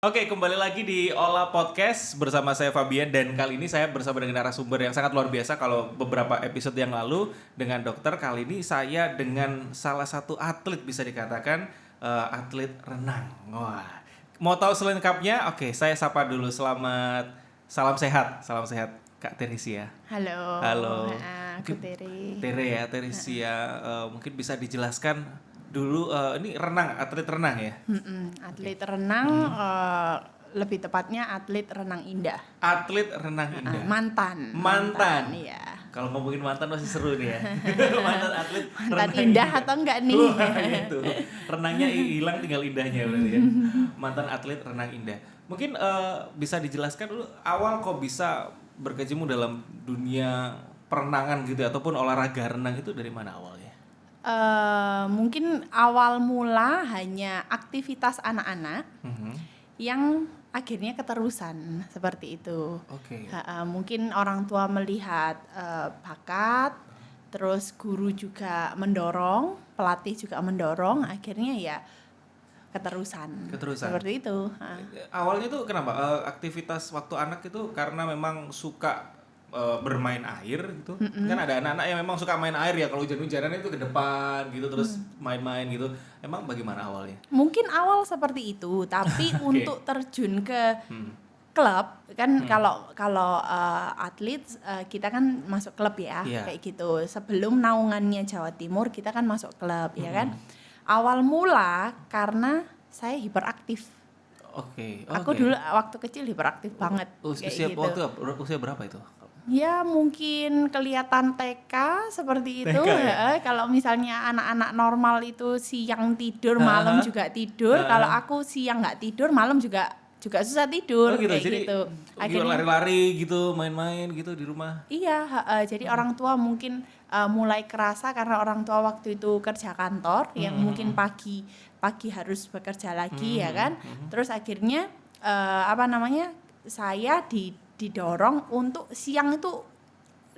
Oke, kembali lagi di Ola Podcast bersama saya Fabian dan kali ini saya bersama dengan narasumber yang sangat luar biasa. Kalau beberapa episode yang lalu dengan dokter, kali ini saya dengan salah satu atlet bisa dikatakan atlet renang. Wah, mau tahu selengkapnya? Oke, saya sapa dulu. Salam sehat Kak Teresia. Halo, Halo. aku Tere. Teresia, mungkin bisa dijelaskan dulu ini atlet renang ya? Atlet renang, lebih tepatnya atlet renang indah. Atlet renang indah. Mantan, iya. Kalau ngomongin mantan masih seru nih ya. Mantan atlet Mantan renang indah atau enggak nih? Wah, gitu. Renangnya hilang tinggal indahnya berarti ya. Mantan atlet renang indah. Mungkin bisa dijelaskan dulu awal kok bisa berkecimpung dalam dunia perenangan gitu ataupun olahraga renang itu dari mana awalnya? Mungkin awal mula hanya aktivitas anak-anak yang akhirnya keterusan seperti itu. Oke. Mungkin orang tua melihat bakat, terus guru juga mendorong, pelatih juga mendorong, akhirnya ya keterusan. Seperti itu. Awalnya tuh kenapa aktivitas waktu anak itu karena memang suka bermain air gitu. Kan ada anak-anak yang memang suka main air ya, kalau hujan-hujanan itu ke depan gitu terus main-main gitu. Emang bagaimana awalnya? Mungkin awal seperti itu, tapi Okay. untuk terjun ke klub kan kalau atlet kita kan masuk klub ya, Yeah. kayak gitu. Sebelum naungannya Jawa Timur kita kan masuk klub ya kan. Awal mula karena saya hiperaktif. Oke. Aku dulu waktu kecil hiperaktif banget. Usia kayak waktu gitu. usia berapa itu? Ya mungkin kelihatan TK seperti itu. TK ya? Kalau misalnya anak-anak normal itu siang tidur, malam juga tidur. Kalau aku siang nggak tidur, malam juga susah tidur. Oh gitu. Kayak Jadi gitu. Akhirnya lari-lari gitu, main-main gitu di rumah. Iya, jadi orang tua mungkin mulai kerasa karena orang tua waktu itu kerja kantor, yang mungkin pagi harus bekerja lagi ya kan. Terus akhirnya saya didorong untuk siang itu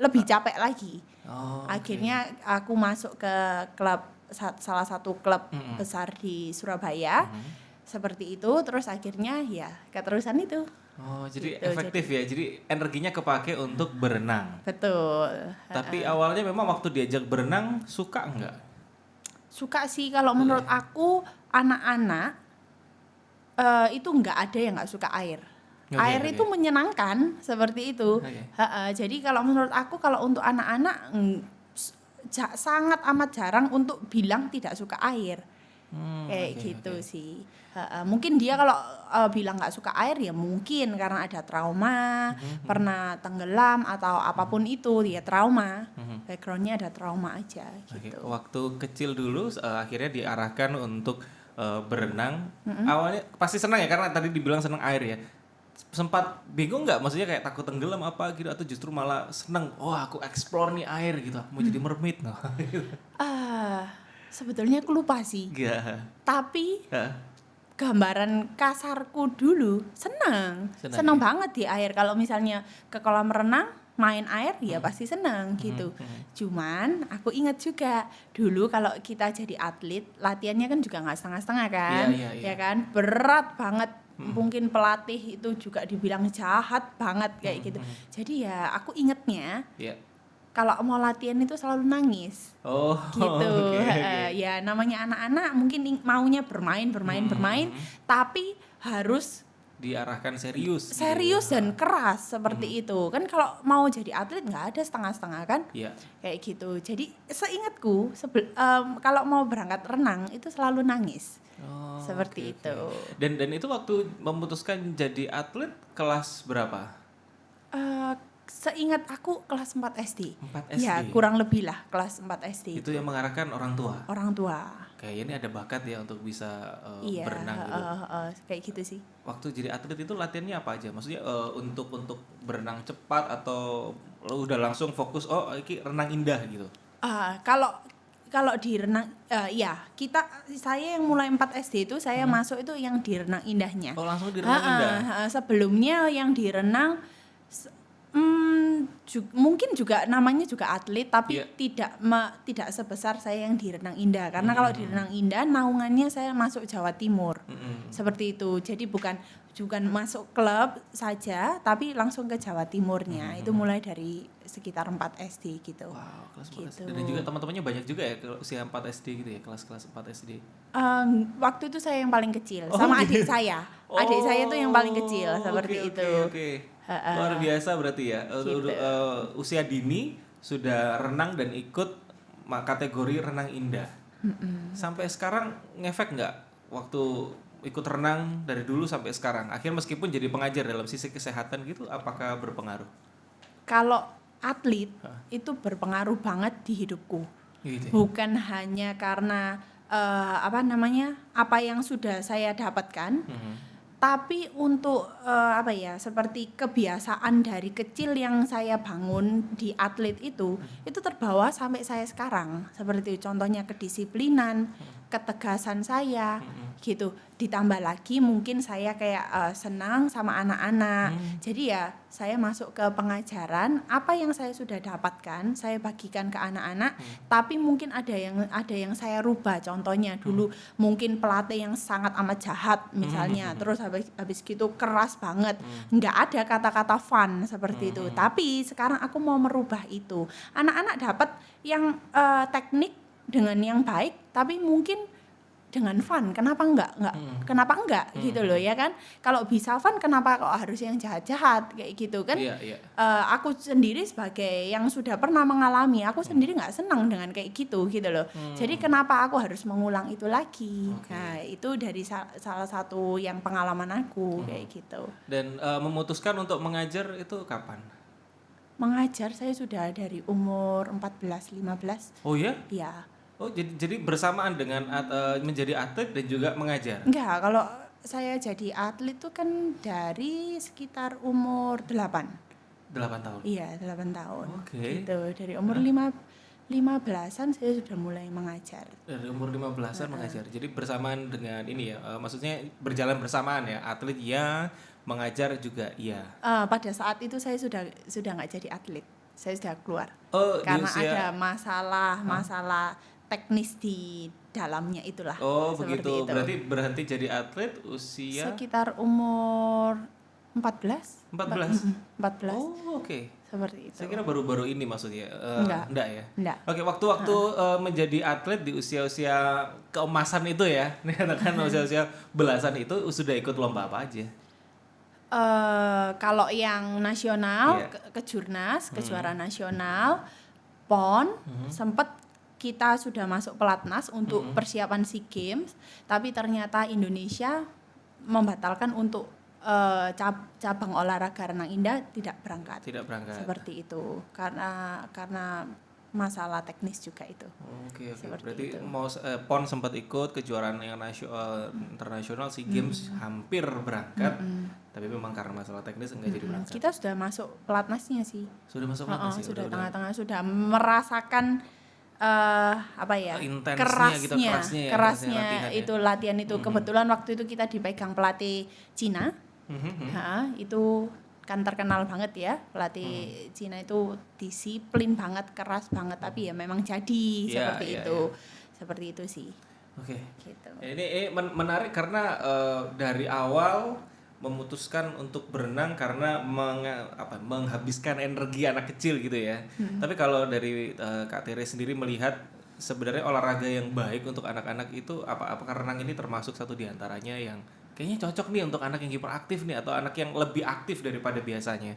lebih capek lagi. Akhirnya aku masuk ke salah satu klub besar di Surabaya. Seperti itu, terus akhirnya ya keterusan itu. Oh, jadi Gitu, efektif ya. Jadi energinya kepake untuk berenang. Betul. Tapi awalnya memang waktu diajak berenang suka enggak? Suka sih, kalau menurut aku anak-anak itu nggak ada yang nggak suka air. Air itu menyenangkan seperti itu. Jadi kalau menurut aku, kalau untuk anak-anak sangat amat jarang untuk bilang tidak suka air. Gitu sih. Mungkin dia kalau bilang nggak suka air ya mungkin karena ada trauma, pernah tenggelam atau apapun itu, dia trauma. Backgroundnya ada trauma aja gitu. Waktu kecil dulu akhirnya diarahkan untuk berenang. Awalnya pasti senang ya karena tadi dibilang senang air ya. Sempat bingung nggak, maksudnya kayak takut tenggelam apa gitu, atau justru malah seneng, aku explore nih air gitu, mau jadi mermaid no? Sebetulnya aku lupa sih. Gak. Tapi gambaran kasarku dulu senang banget di air. Kalau misalnya ke kolam renang main air ya pasti senang gitu. Cuman aku ingat juga dulu kalau kita jadi atlet latihannya kan juga nggak setengah-setengah kan. Ya kan, berat banget. Mungkin pelatih itu juga dibilang jahat banget kayak gitu. Jadi ya aku ingetnya kalau mau latihan itu selalu nangis. Gitu. Okay. Ya namanya anak-anak mungkin maunya bermain, tapi harus diarahkan serius dan keras seperti itu. Kan kalau mau jadi atlet nggak ada setengah-setengah kan? Kayak gitu. Jadi seingatku kalau mau berangkat renang itu selalu nangis. Seperti itu. Dan itu waktu memutuskan jadi atlet kelas berapa? Seingat aku kelas 4 SD. 4 SD? Ya, kurang lebih lah kelas 4 SD. Itu yang mengarahkan orang tua? Orang tua. Kayak ini ada bakat ya untuk bisa berenang gitu. Kayak gitu sih. Waktu jadi atlet itu latihannya apa aja? Maksudnya untuk berenang cepat atau udah langsung fokus ini renang indah gitu? Kalau di renang saya yang mulai 4 SD itu saya masuk itu yang di renang indahnya. Langsung di renang indah. Sebelumnya yang di renang Mungkin juga namanya juga atlet, tapi Iya. tidak sebesar saya yang di Renang Indah. Karena kalau di Renang Indah naungannya saya masuk Jawa Timur. Seperti itu. Jadi bukan masuk klub saja, tapi langsung ke Jawa Timurnya. Itu mulai dari sekitar 4 SD gitu. Wow, kelas 4 Gitu. SD. Dan juga teman-temannya banyak juga ya kalau usia 4 SD gitu ya, kelas-kelas 4 SD. Waktu itu saya yang paling kecil, Oh, sama gitu. adik saya. Adik saya tuh yang paling kecil, seperti Oke, itu. Oke. Luar biasa berarti ya. Gitu. Usia dini sudah renang dan ikut kategori renang indah. Sampai sekarang ngefek nggak waktu ikut renang dari dulu sampai sekarang? Akhirnya meskipun jadi pengajar dalam sisi kesehatan gitu, apakah berpengaruh? Kalau atlet itu berpengaruh banget di hidupku. Gitu ya? Bukan hanya karena apa yang sudah saya dapatkan, tapi untuk seperti kebiasaan dari kecil yang saya bangun di atlet itu terbawa sampai saya sekarang. Seperti contohnya kedisiplinan, ketegasan saya, gitu. Ditambah lagi mungkin saya kayak senang sama anak-anak. Jadi ya saya masuk ke pengajaran, apa yang saya sudah dapatkan saya bagikan ke anak-anak, tapi mungkin ada yang saya rubah. Contohnya dulu mungkin pelatih yang sangat amat jahat misalnya, terus habis gitu keras banget, nggak ada kata-kata fun seperti itu. Tapi sekarang aku mau merubah itu. Anak-anak dapat yang teknik dengan yang baik, tapi mungkin dengan fun. Kenapa enggak gitu loh ya kan? Kalau bisa fun, kenapa kok harus yang jahat-jahat kayak gitu kan? Iya. Aku sendiri sebagai yang sudah pernah mengalami, aku sendiri nggak senang dengan kayak gitu loh. Jadi kenapa aku harus mengulang itu lagi? Nah itu dari salah satu yang pengalaman aku kayak gitu. Dan memutuskan untuk mengajar itu kapan? Mengajar saya sudah dari umur 14-15. Oh ya? Ya. Oh jadi bersamaan dengan menjadi atlet dan juga mengajar? Enggak, kalau saya jadi atlet tuh kan dari sekitar umur 8. 8 tahun? Iya, 8 tahun. Oke. Gitu, dari umur 15-an saya sudah mulai mengajar. Dari umur 15-an mengajar. Jadi bersamaan dengan ini ya, maksudnya berjalan bersamaan ya, atlet ya, mengajar juga iya. Pada saat itu saya sudah nggak jadi atlet. Saya sudah keluar. Oh, Karena di usia... ada masalah teknis di dalamnya itulah. Oh, seperti begitu. itu. Berarti berhenti jadi atlet usia sekitar umur 14. 14. Oh, oke. Seperti itu. Saya kira baru-baru ini maksudnya. Enggak ya? Enggak. Oke, waktu-waktu menjadi atlet di usia-usia keemasan itu ya, katakan usia-usia belasan itu sudah ikut lomba apa aja? Kalau yang nasional, kejurnas, kejuaraan nasional, PON, sempat kita sudah masuk pelatnas untuk persiapan SEA Games, tapi ternyata Indonesia membatalkan untuk cabang olahraga renang indah tidak berangkat. Tidak berangkat. Seperti itu, karena masalah teknis juga itu. Oke. Seperti Berarti itu. PON sempat ikut kejuaraan yang internasional SEA Games hampir berangkat, tapi memang karena masalah teknis enggak jadi berangkat. Kita sudah masuk pelatnasnya sih. Sudah masuk pelatnas ya? Sudah tengah-tengah, sudah merasakan Intensnya kerasnya latihan itu latihan itu. Kebetulan waktu itu kita dipegang pelatih Cina. Itu kan terkenal banget ya, pelatih Cina itu disiplin banget, keras banget, tapi ya memang jadi seperti itu. Seperti itu sih. Oke. Gitu. Ini menarik karena dari awal memutuskan untuk berenang karena menghabiskan energi anak kecil gitu ya. Tapi kalau dari Kak Tere sendiri melihat sebenarnya olahraga yang baik untuk anak-anak itu apakah renang ini termasuk satu di antaranya yang kayaknya cocok nih untuk anak yang hiperaktif nih atau anak yang lebih aktif daripada biasanya?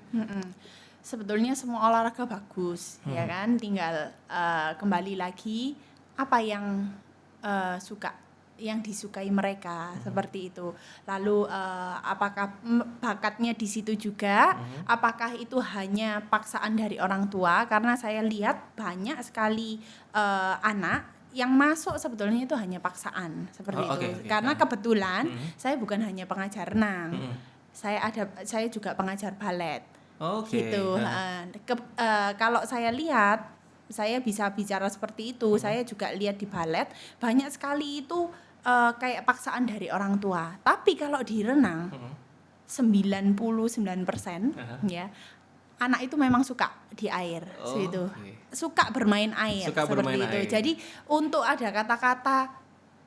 Sebetulnya semua olahraga bagus, ya kan? Tinggal kembali lagi apa yang yang disukai mereka, seperti itu. Lalu apakah bakatnya di situ juga? Apakah itu hanya paksaan dari orang tua? Karena saya lihat banyak sekali anak yang masuk sebetulnya itu hanya paksaan seperti itu. Okay. Karena kebetulan saya bukan hanya pengajar renang. Saya juga pengajar balet. Gitu. Kalau saya lihat, saya bisa bicara seperti itu. Saya juga lihat di balet banyak sekali itu kayak paksaan dari orang tua. Tapi kalau di renang 99% ya anak itu memang suka di air, gitu. Suka bermain air, Suka seperti bermain itu. air. Jadi untuk ada kata-kata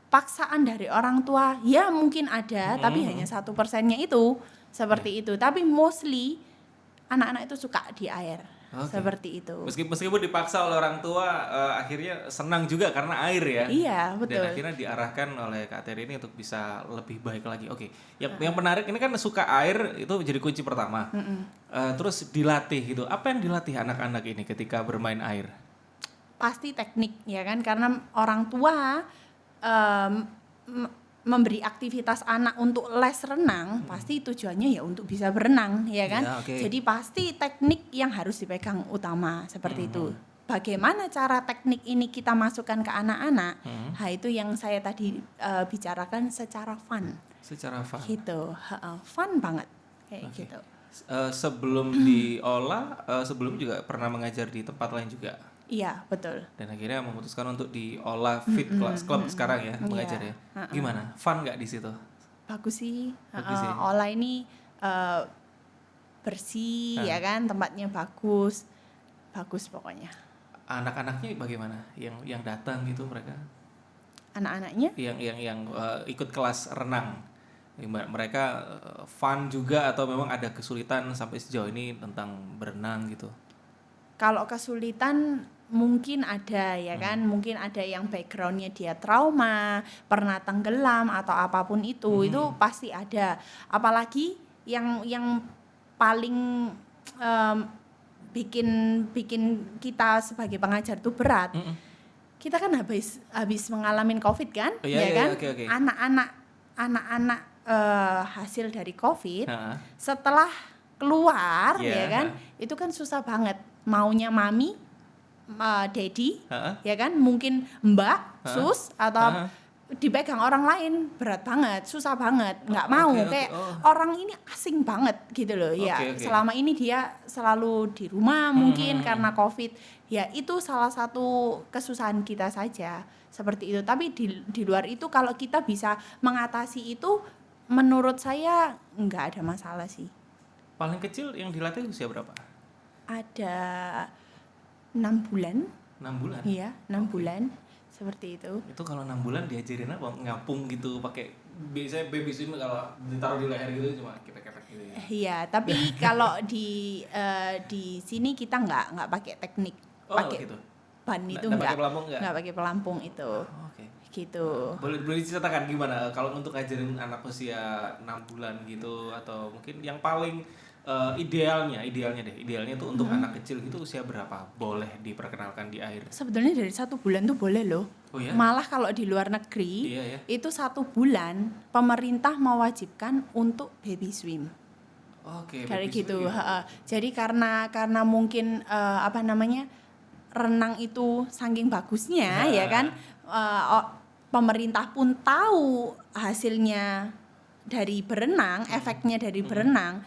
paksaan dari orang tua, ya mungkin ada, tapi hanya 1%-nya itu, seperti itu. Tapi mostly anak-anak itu suka di air, seperti itu. Meskipun dipaksa oleh orang tua, akhirnya senang juga karena air ya. Iya, betul. Dan akhirnya diarahkan oleh Kak Terry ini untuk bisa lebih baik lagi. Oke, yang menarik ini kan suka air itu jadi kunci pertama. Terus dilatih gitu. Apa yang dilatih anak-anak ini ketika bermain air? Pasti teknik ya kan, karena orang tua memberi aktivitas anak untuk les renang, pasti tujuannya ya untuk bisa berenang ya kan. Ya, okay. Jadi pasti teknik yang harus dipegang utama seperti itu. Bagaimana cara teknik ini kita masukkan ke anak-anak? Nah, itu yang saya tadi bicarakan secara fun. Secara fun. Gitu, fun banget kayak gitu. Sebelum diolah, sebelum juga pernah mengajar di tempat lain juga. Iya, betul. Dan akhirnya memutuskan untuk diolah Fit Class Club sekarang ya, mengajar ya. Gimana? Fun nggak di situ? Bagus sih. Bagus ya? Olah ini bersih ya kan, tempatnya bagus. Bagus pokoknya. Anak-anaknya bagaimana? Yang datang gitu mereka? Anak-anaknya? Yang ikut kelas renang. Mereka fun juga atau memang ada kesulitan sampai sejauh ini tentang berenang gitu? Kalau kesulitan mungkin ada ya kan, mungkin ada yang backgroundnya dia trauma, pernah tenggelam atau apapun itu pasti ada. Apalagi yang paling bikin kita sebagai pengajar itu berat. Kita kan habis mengalami COVID kan, ya kan? Okay. Anak-anak hasil dari COVID setelah keluar ya kan, itu kan susah banget. Maunya mami, daddy, ya kan, mungkin mbak, sus atau dipegang orang lain, berat banget, susah banget, nggak mau, kayak orang ini asing banget gitu loh. Selama ini dia selalu di rumah mungkin karena COVID, ya itu salah satu kesusahan kita saja seperti itu. Tapi di luar itu kalau kita bisa mengatasi itu, menurut saya nggak ada masalah sih. Paling kecil yang dilatih usia berapa? Ada 6 bulan. 6 bulan? Iya, 6 bulan. Seperti itu. Itu kalau 6 bulan diajarin apa? Ngapung gitu, pakai biasanya baby swim kalau ditaruh di leher gitu cuma ketek-ketek gitu ya. Iya, tapi kalau di sini kita nggak pakai teknik. Pakai gitu. ban itu nggak pakai pelampung nggak pakai pelampung itu. Gitu. Boleh diceritakan gimana kalau untuk ngajarin anak usia 6 bulan gitu, atau mungkin yang paling idealnya tuh untuk anak kecil gitu usia berapa boleh diperkenalkan di air? Sebetulnya dari 1 bulan tuh boleh loh. Oh, ya? Malah kalau di luar negeri itu 1 bulan pemerintah mewajibkan untuk baby swim. Kayak gitu. Jadi karena mungkin renang itu saking bagusnya ya kan, pemerintah pun tahu hasilnya dari berenang, efeknya dari berenang.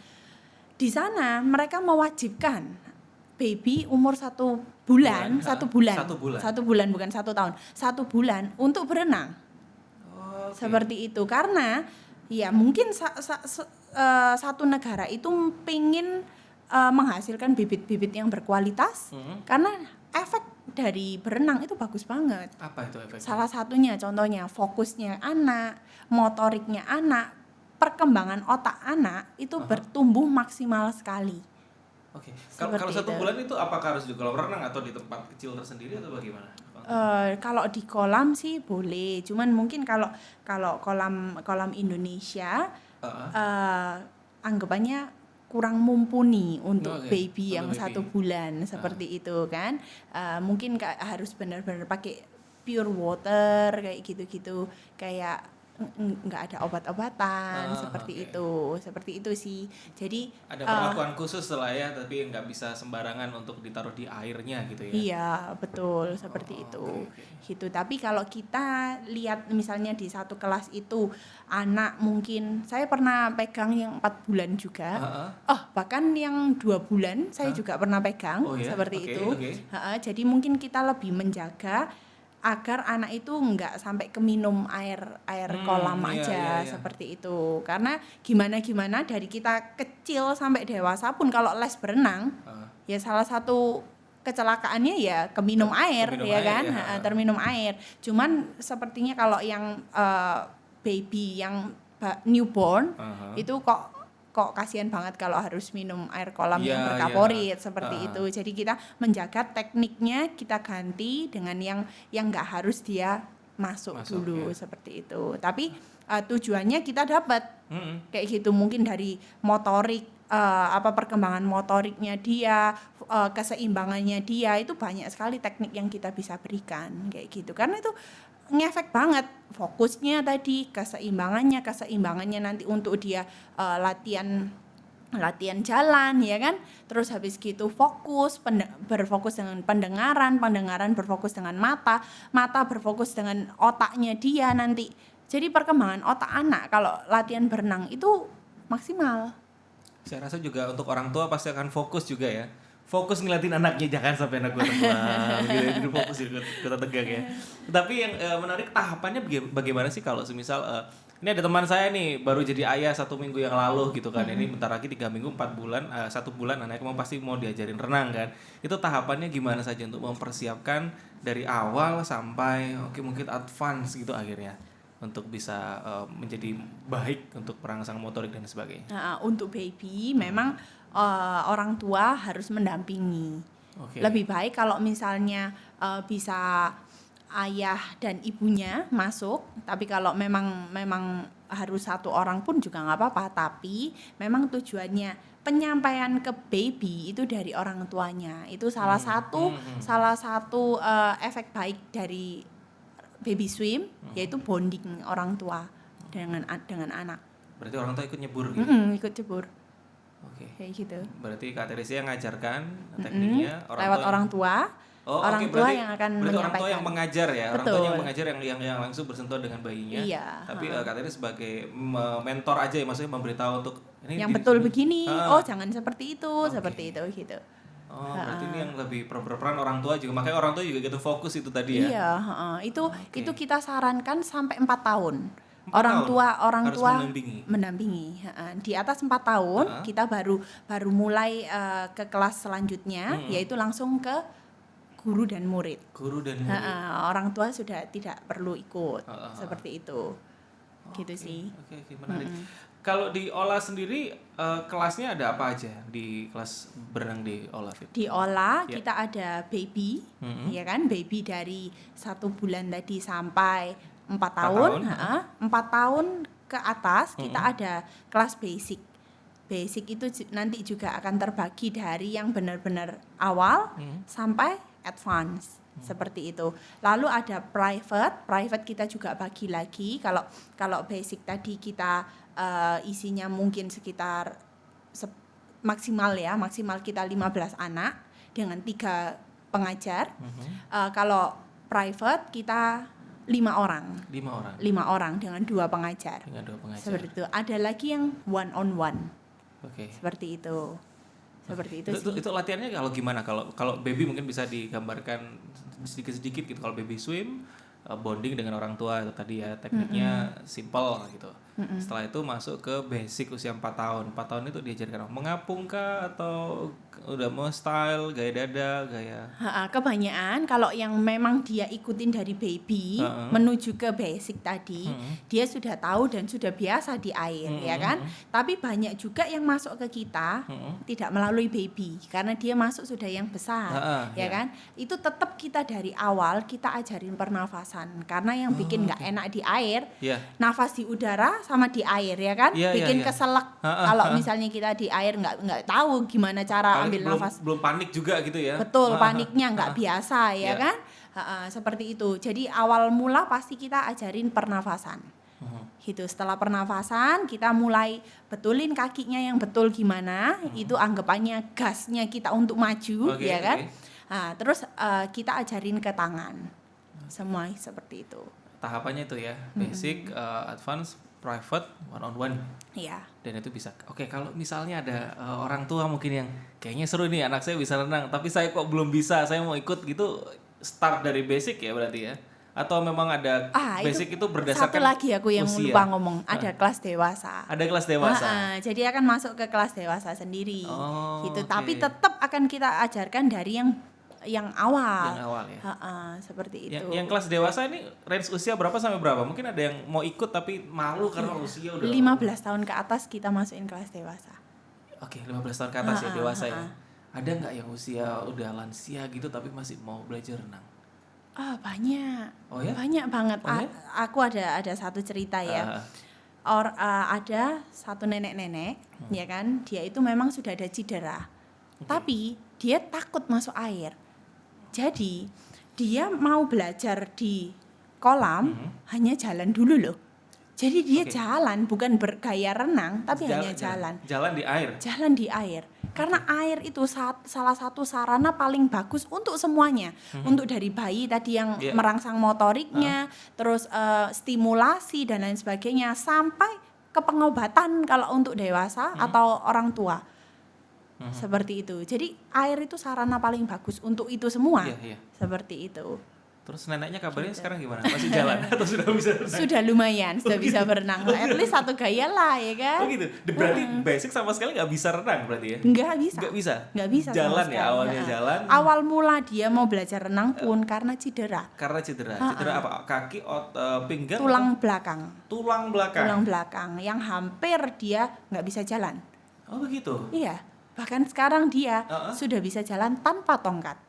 Di sana mereka mewajibkan baby umur 1 bulan, 1 bulan bukan 1 tahun, 1 bulan untuk berenang. Seperti itu, karena ya mungkin satu negara itu pengen menghasilkan bibit-bibit yang berkualitas, karena efek dari berenang itu bagus banget. Apa itu efeknya? Salah satunya contohnya fokusnya anak, motoriknya anak, perkembangan otak anak itu bertumbuh maksimal sekali. Kalau 1 bulan itu apakah harus di kolam renang atau di tempat kecil tersendiri atau bagaimana? Kalau di kolam sih boleh, cuman mungkin kalau kolam Indonesia anggapannya kurang mumpuni untuk baby yang 1 bulan seperti itu kan. Mungkin harus benar-benar pakai pure water kayak gitu-gitu, kayak nggak ada obat-obatan seperti itu sih. Jadi ada perlakuan khusus lah ya, tapi nggak bisa sembarangan untuk ditaruh di airnya gitu ya. Iya betul, seperti itu. Gitu. Tapi kalau kita lihat misalnya di satu kelas itu anak, mungkin saya pernah pegang yang 4 bulan juga. Bahkan yang 2 bulan saya juga pernah pegang seperti itu. Jadi mungkin kita lebih menjaga agar anak itu nggak sampai keminum air kolam aja seperti itu. Karena gimana dari kita kecil sampai dewasa pun kalau les berenang ya salah satu kecelakaannya ya keminum air ya kan, terminum air. Cuman sepertinya kalau yang baby yang newborn itu kok kasihan banget kalau harus minum air kolam yang berkaporit seperti itu. Jadi kita menjaga tekniknya, kita ganti dengan yang nggak harus dia masuk dulu seperti itu. Tapi tujuannya kita dapat kayak gitu, mungkin dari motorik, perkembangan motoriknya dia, keseimbangannya dia, itu banyak sekali teknik yang kita bisa berikan kayak gitu. Karena itu ngefek banget fokusnya tadi, keseimbangannya nanti untuk dia latihan jalan ya kan, terus habis gitu berfokus dengan pendengaran berfokus dengan mata berfokus dengan otaknya dia nanti. Jadi perkembangan otak anak kalau latihan berenang itu maksimal. Saya rasa juga untuk orang tua pasti akan fokus juga ya, fokus ngeliatin anaknya, jangan sampai anak gue terbang gitu, jadi fokus gitu, kita tegang ya. Tapi yang menarik tahapannya bagaimana sih kalau semisal ini ada teman saya nih baru jadi ayah 1 minggu yang lalu gitu kan, ini bentar lagi 3 minggu 4 bulan 1 bulan anaknya pasti mau diajarin renang kan, itu tahapannya gimana saja untuk mempersiapkan dari awal sampai mungkin advance gitu akhirnya untuk bisa menjadi baik untuk perangsang motorik dan sebagainya. Nah, untuk baby memang orang tua harus mendampingi. Lebih baik kalau misalnya bisa ayah dan ibunya masuk, tapi kalau memang harus 1 orang pun juga nggak apa-apa. Tapi memang tujuannya penyampaian ke baby itu dari orang tuanya. Itu salah satu efek baik dari baby swim, yaitu bonding orang tua dengan anak. Berarti orang tua ikut nyebur gitu? Ikut nyebur. Kayak gitu. Berarti Kak Teresia yang ngajarkan tekniknya lewat orang tua. Orang tua yang akan menyampaikan. Orang tua yang mengajar ya. Betul. Orang tua yang mengajar yang langsung bersentuhan dengan bayinya. Iya. Tapi Kak Teresia sebagai mentor aja ya, maksudnya memberitahu untuk ini yang betul begini. Jangan seperti itu, seperti itu gitu. Berarti ini yang lebih berperan orang tua juga. Makanya orang tua juga gitu fokus itu tadi ya. Iya, itu kita sarankan sampai 4 tahun. Orang tua mendampingi. Di atas 4 tahun kita baru mulai ke kelas selanjutnya, yaitu langsung ke guru dan murid. Orang tua sudah tidak perlu ikut seperti itu. Gitu sih. Oke, menarik. Kalau di Ola sendiri kelasnya ada apa aja di kelas berenang di Ola Fit? Di Ola kita ada baby, ya kan, baby dari 1 bulan tadi sampai 4 tahun. 4 tahun ke atas kita ada kelas basic. Basic itu nanti juga akan terbagi dari yang benar-benar awal sampai advance. Seperti itu. Lalu ada private kita juga bagi lagi. Kalau basic tadi kita isinya mungkin sekitar maksimal kita 15 anak dengan 3 pengajar. Kalau private kita 5 orang. 5 orang dengan 2 pengajar. Seperti itu. Ada lagi yang one on one. Seperti itu. Itu latihannya kalau gimana? Kalau baby mungkin bisa digambarkan sedikit-sedikit gitu. Kalau baby swim bonding dengan orang tua itu tadi ya, tekniknya simple gitu. Setelah itu masuk ke basic usia 4 tahun. 4 tahun itu diajarkan mengapung kah atau udah mau style, gaya dada, gaya? Kebanyakan kalau yang memang dia ikutin dari baby menuju ke basic tadi, dia sudah tahu dan sudah biasa di air, ya kan? Tapi banyak juga yang masuk ke kita tidak melalui baby karena dia masuk sudah yang besar, ya kan? Itu tetap kita dari awal kita ajarin pernafasan karena yang bikin nggak enak di air, nafas di udara sama di air, ya kan? Bikin keselak. Kalau misalnya kita di air nggak tahu gimana cara ambil nafas. Belum panik juga gitu ya. Betul, paniknya nggak biasa ya kan? Seperti itu. Jadi awal mula pasti kita ajarin pernafasan. Gitu. Setelah pernafasan kita mulai betulin kakinya yang betul gimana. Itu anggapannya gasnya kita untuk maju, ya kan? Terus kita ajarin ke tangan. Semua seperti itu. Tahapannya itu ya, basic, advance, private, one on one. Iya. Dan itu bisa. Oke, kalau misalnya ada orang tua mungkin yang kayaknya seru nih anak saya bisa renang, tapi saya kok belum bisa, saya mau ikut gitu, start dari basic ya berarti ya. atau memang ada basic itu berdasarkan satu lagi aku yang usia? lupa ngomong, ada kelas dewasa. Ada kelas dewasa. Jadi akan masuk ke kelas dewasa sendiri. Gitu. Okay. Tapi tetap akan kita ajarkan dari yang awal. Yang awal ya. Seperti itu. Yang kelas dewasa ini range usia berapa sampai berapa? Mungkin ada yang mau ikut tapi malu karena usia udah 15 tahun ke atas kita masukin kelas dewasa. Oke, 15 tahun ke atas ya dewasa ya. Ada nggak yang usia udah lansia gitu tapi masih mau belajar renang? Banyak. Oh ya? Banyak banget. Oh ya? Aku ada satu cerita ya. Ada satu nenek-nenek, ya kan? Dia itu memang sudah ada cedera. Tapi dia takut masuk air. Jadi dia mau belajar di kolam hanya jalan dulu loh. Jadi dia jalan, bukan bergaya renang, tapi hanya jalan. Jalan di air. Jalan di air. Karena air itu salah satu sarana paling bagus untuk semuanya. Untuk dari bayi tadi yang merangsang motoriknya, terus stimulasi dan lain sebagainya, sampai ke pengobatan kalau untuk dewasa atau orang tua. Seperti itu. Jadi air itu sarana paling bagus untuk itu semua. Seperti itu. Terus neneknya kabarnya sekarang gimana? Masih jalan atau sudah bisa berenang? Sudah lumayan, sudah bisa berenang. At least satu gaya lah ya kan. Oh gitu. Berarti basic sama sekali nggak bisa renang berarti ya? Nggak bisa. Nggak bisa sama jalan ya, sekali. awalnya jalan. Awal mula dia mau belajar renang pun karena cedera. Karena cedera. Cedera apa? Kaki, pinggang? Tulang belakang. Tulang belakang. Tulang belakang yang hampir dia nggak bisa jalan. Oh begitu. Iya. Bahkan sekarang dia sudah bisa jalan tanpa tongkat.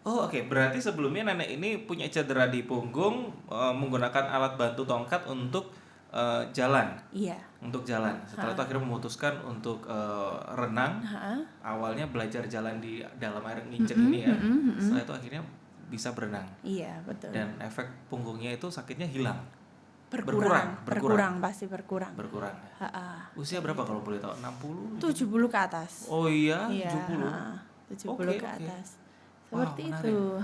Oh oke. Berarti sebelumnya nenek ini punya cedera di punggung, menggunakan alat bantu tongkat untuk jalan. Iya. Untuk jalan. Setelah itu akhirnya memutuskan untuk renang. Awalnya belajar jalan di dalam air nginjek ini ya. Setelah itu akhirnya bisa berenang. Iya betul. Dan efek punggungnya itu sakitnya hilang. Berkurang, pasti berkurang. Usia berapa kalau boleh tahu? 60? 70 ke atas. Oh iya, 70 ke atas. Seperti itu.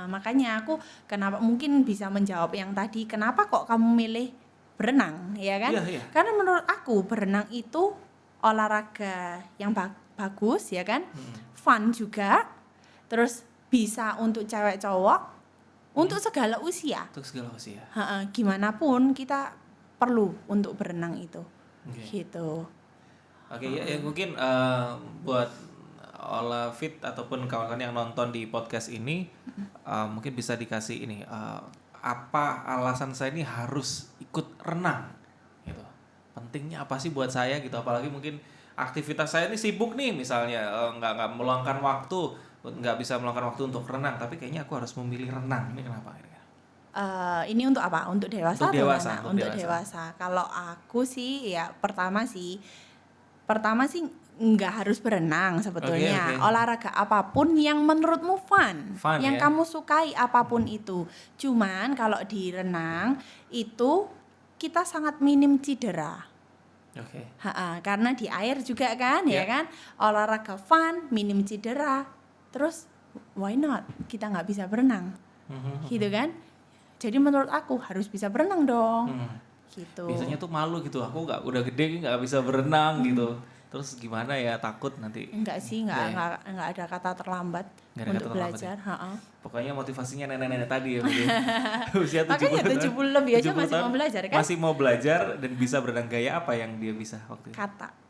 Makanya aku kenapa mungkin bisa menjawab yang tadi, kenapa kok kamu milih berenang, ya kan? Iya. Karena menurut aku berenang itu olahraga yang bagus, ya kan? Fun juga. Terus bisa untuk cewek cowok. Untuk segala usia. Gimana pun kita perlu untuk berenang itu. Gitu. Oke, ya mungkin buat Ola Fit ataupun kawan-kawan yang nonton di podcast ini mungkin bisa dikasih ini apa alasan saya ini harus ikut renang gitu. Pentingnya apa sih buat saya gitu, apalagi mungkin aktivitas saya ini sibuk nih misalnya nggak meluangkan waktu, nggak bisa meluangkan waktu untuk renang, tapi kayaknya aku harus memilih renang. Ini kenapa? Ini untuk apa? Untuk dewasa atau dewasa? Untuk dewasa. Kalau aku sih ya pertama sih nggak harus berenang sebetulnya. Okay. Olahraga apapun yang menurutmu fun yang ya? kamu sukai apapun itu. Cuman kalau di renang itu kita sangat minim cedera. Karena di air juga kan, ya kan? Olahraga fun, minim cedera. Terus why not? Kita nggak bisa berenang, gitu kan? Jadi menurut aku harus bisa berenang dong, gitu. Biasanya tuh malu gitu, aku udah gede nggak bisa berenang gitu. Terus gimana ya, takut nanti? Enggak sih, enggak ada kata terlambat untuk belajar. Pokoknya motivasinya nenek-nenek tadi ya. Usia 70 makanya 70 lebih aja masih mau belajar kan? Masih mau belajar dan bisa berenang. Gaya apa yang dia bisa waktu itu?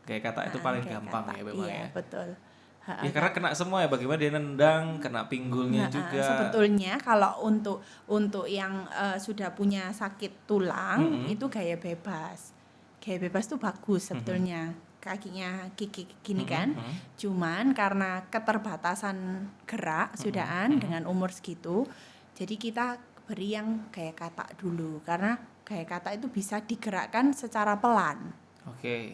Gaya kata itu paling gampang ya memang ya. Betul. Ya karena kena semua ya, bagaimana dia nendang, kena pinggulnya juga. Sebetulnya kalau untuk yang sudah punya sakit tulang itu gaya bebas. Gaya bebas tuh bagus sebetulnya. Kakinya gini kan. Cuman karena keterbatasan gerak sudahan dengan umur segitu, jadi kita beri yang gaya kata dulu, karena gaya kata itu bisa digerakkan secara pelan.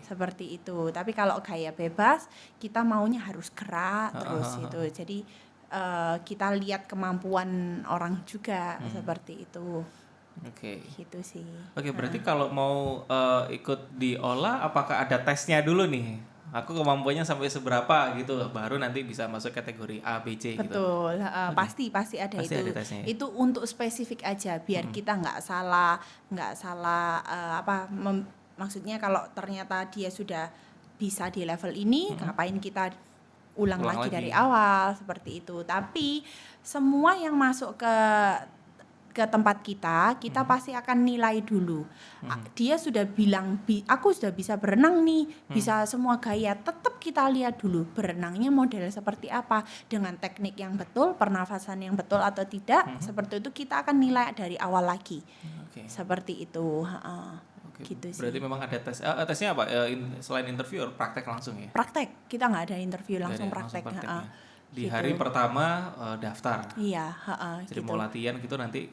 Seperti itu. Tapi kalau gaya bebas kita maunya harus gerak terus gitu. Jadi kita lihat kemampuan orang juga seperti itu. Gitu sih. Berarti kalau mau ikut di Ola, apakah ada tesnya dulu nih? Aku kemampuannya sampai seberapa gitu, baru nanti bisa masuk kategori A, B, C gitu. Betul. Pasti ada itu. Ada tesnya, ya? Itu untuk spesifik aja biar kita nggak salah maksudnya kalau ternyata dia sudah bisa di level ini, ngapain kita ulang lagi dari awal seperti itu. Tapi semua yang masuk ke ke tempat kita pasti akan nilai dulu. Dia sudah bilang, aku sudah bisa berenang nih, bisa semua gaya. Tetap kita lihat dulu berenangnya model seperti apa, dengan teknik yang betul, pernafasan yang betul atau tidak. Seperti itu kita akan nilai dari awal lagi. Seperti itu. Gitu sih. Berarti memang ada tes. Tesnya apa? Selain interview, praktek langsung ya? Praktek. Kita nggak ada interview, langsung praktek. Di gitu. hari pertama daftar. Iya, jadi gitu. mau latihan gitu nanti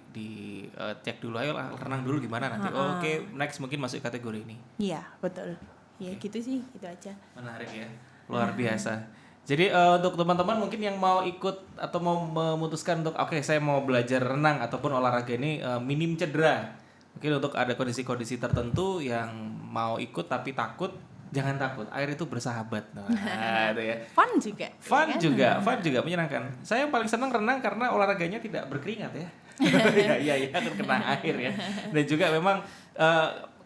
cek dulu, ayo renang dulu gimana nanti. Oke, next mungkin masuk kategori ini. Iya, betul. Ya gitu sih, gitu aja. Menarik ya, luar biasa. Jadi untuk teman-teman mungkin yang mau ikut atau mau memutuskan untuk oke, saya mau belajar renang ataupun olahraga ini minim cedera. Mungkin untuk ada kondisi-kondisi tertentu yang mau ikut tapi takut, jangan takut. Air itu bersahabat. Nah, itu ya. Fun juga. Fun juga menyenangkan. Saya yang paling senang renang karena olahraganya tidak berkeringat ya. Iya, kan kena air ya. Dan juga memang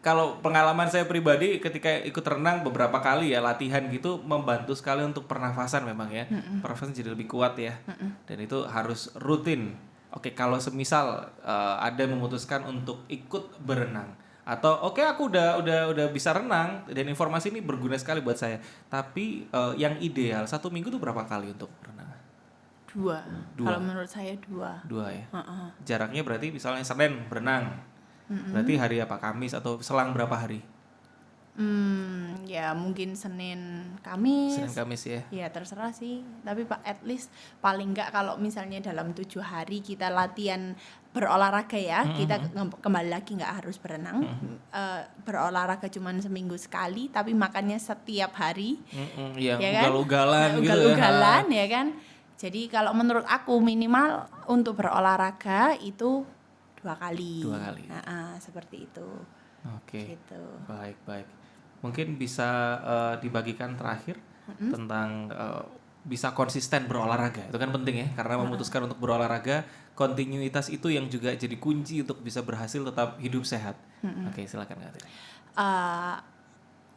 kalau pengalaman saya pribadi ketika ikut renang beberapa kali ya latihan gitu membantu sekali untuk pernafasan memang ya. Pernafasan jadi lebih kuat ya. Dan itu harus rutin. Oke, kalau semisal ada memutuskan untuk ikut berenang atau oke, aku udah bisa renang dan informasi ini berguna sekali buat saya. Tapi yang ideal 1 minggu tuh berapa kali untuk berenang? 2. Kalau menurut saya 2. 2 ya. Jaraknya berarti misalnya Senin berenang. Berarti hari apa? Kamis atau selang berapa hari? Ya mungkin Senin Kamis ya. Ya terserah sih. Tapi at least paling enggak kalau misalnya dalam 7 hari kita latihan berolahraga ya, kita kembali lagi nggak harus berenang. Berolahraga cuman seminggu sekali, tapi makannya setiap hari. Ya kan? Ugal-ugalan gitu ugal-ugalan ya kan. Jadi kalau menurut aku minimal untuk berolahraga itu 2 kali. 2 kali. Seperti itu. Oke. Gitu. Baik. Mungkin bisa dibagikan terakhir tentang bisa konsisten berolahraga. Itu kan penting ya, karena memutuskan untuk berolahraga, kontinuitas itu yang juga jadi kunci untuk bisa berhasil tetap hidup sehat. Oke, silakan Kak Tiri.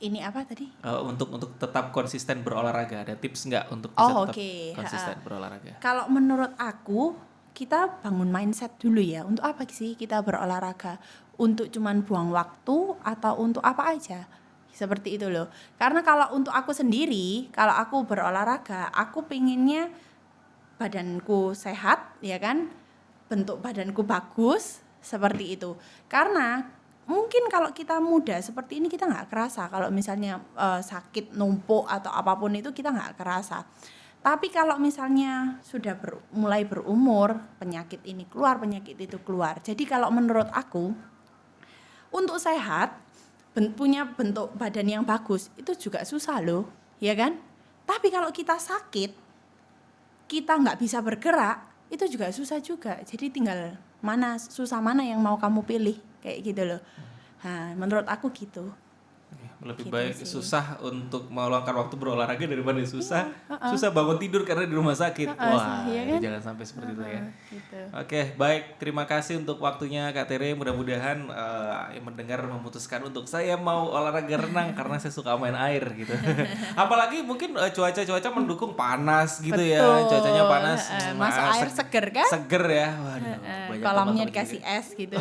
Ini apa tadi? Untuk tetap konsisten berolahraga, ada tips nggak untuk bisa tetap konsisten berolahraga? Kalau menurut aku, kita bangun mindset dulu ya. Untuk apa sih kita berolahraga? Untuk cuman buang waktu atau untuk apa aja? Seperti itu loh. Karena kalau untuk aku sendiri, kalau aku berolahraga, aku pengennya badanku sehat, ya kan? Bentuk badanku bagus, seperti itu. Karena mungkin kalau kita muda seperti ini kita nggak kerasa. Kalau misalnya sakit numpuk atau apapun itu kita nggak kerasa. Tapi kalau misalnya sudah mulai berumur, penyakit ini keluar, penyakit itu keluar. Jadi kalau menurut aku, untuk sehat, punya bentuk badan yang bagus, itu juga susah loh, ya kan? Tapi kalau kita sakit, kita nggak bisa bergerak, itu juga susah juga. Jadi tinggal susah mana yang mau kamu pilih, kayak gitu loh. Nah, menurut aku gitu. Lebih gitu baik sih. Susah untuk meluangkan waktu berolahraga daripada susah bangun tidur karena di rumah sakit. Wah, iya kan? jangan sampai seperti itu ya. Gitu. Oke, baik. Terima kasih untuk waktunya Kak Tere. Mudah-mudahan yang mendengar memutuskan untuk saya mau olahraga renang karena saya suka main air gitu. Apalagi mungkin cuaca mendukung panas gitu. Betul. Ya. Cuacanya panas. Masuk air seger kan? Seger ya. Waduh, banyak kolamnya teman-teman dikasih es gitu.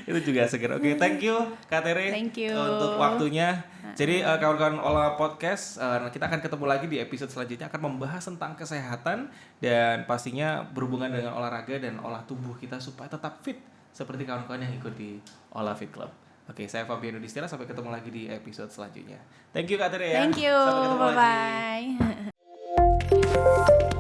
Itu juga seger. Oke, thank you Kak Tere. Thank you. Untuk waktunya. Jadi kawan-kawan Olah Podcast, kita akan ketemu lagi di episode selanjutnya, akan membahas tentang kesehatan dan pastinya berhubungan dengan olahraga dan olah tubuh kita supaya tetap fit seperti kawan-kawan yang ikut di Olah Fit Club. Oke, saya Fabian Udistira, sampai ketemu lagi di episode selanjutnya. Thank you Kak Tere ya. Thank you. Sampai ketemu Bye-bye. lagi.